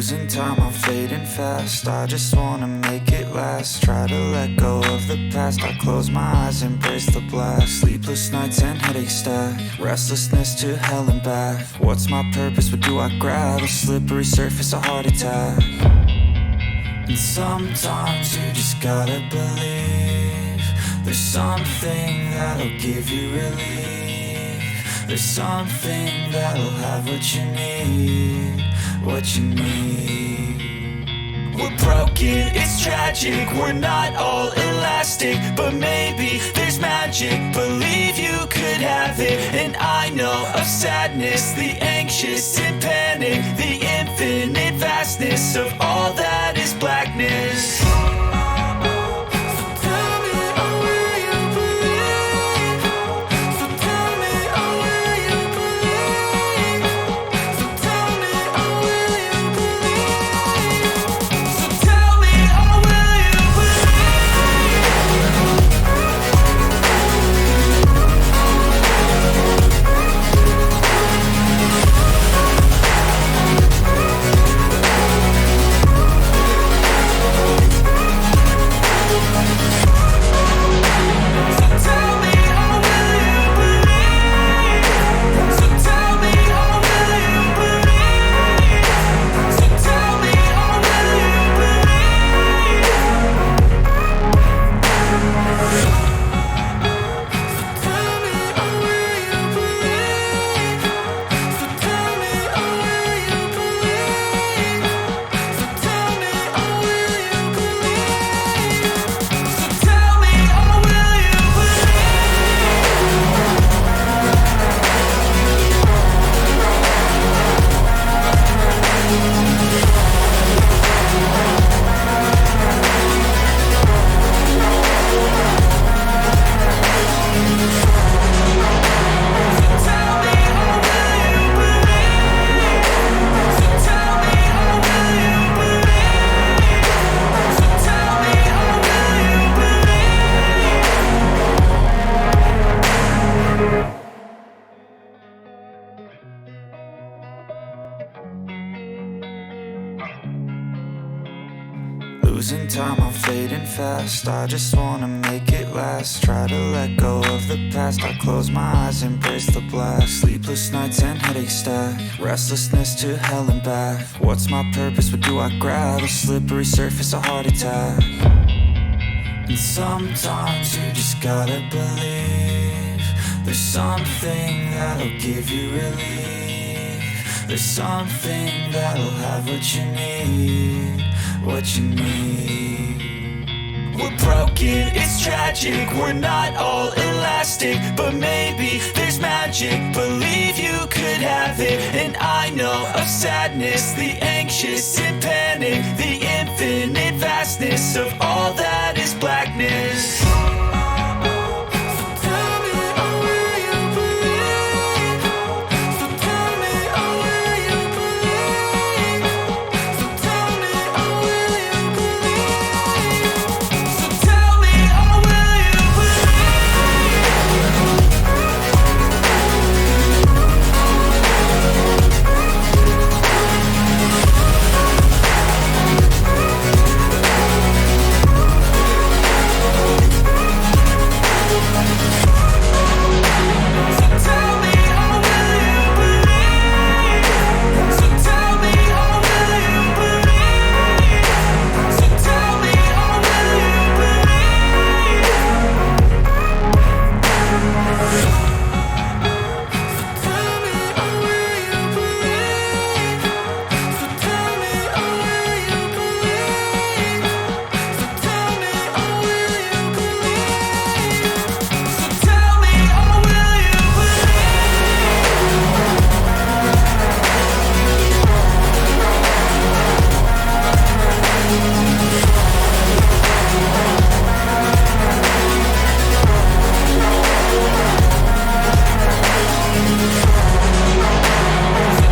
Losing time, I'm fading fast. I just wanna make it last. Try to let go of the past. I close my eyes, embrace the blast. Sleepless nights and headaches stack. Restlessness to hell and back. What's my purpose? What do I grab? A slippery surface, a heart attack. And sometimes you just gotta believe there's something that'll give you relief. There's something that'll have what you need. What you need. We're broken, it's tragic. We're not all elastic, but maybe there's magic. Believe you could have it. And I know of sadness, the anxious and panic, the infinite vastness of all that is blackness. Losing time, I'm fading fast. I just wanna make it last. Try to let go of the past. I close my eyes, embrace the blast. Sleepless nights and headaches stack. Restlessness to hell and back. What's my purpose? What do I grab? A slippery surface, a heart attack. And sometimes you just gotta believe there's something that'll give you relief. There's something that'll have what you need. What you need. We're broken, it's tragic. We're not all elastic, but maybe there's magic. Believe you could have it. And I know of sadness, the anxious and panic, the infinite vastness of all that is blackness.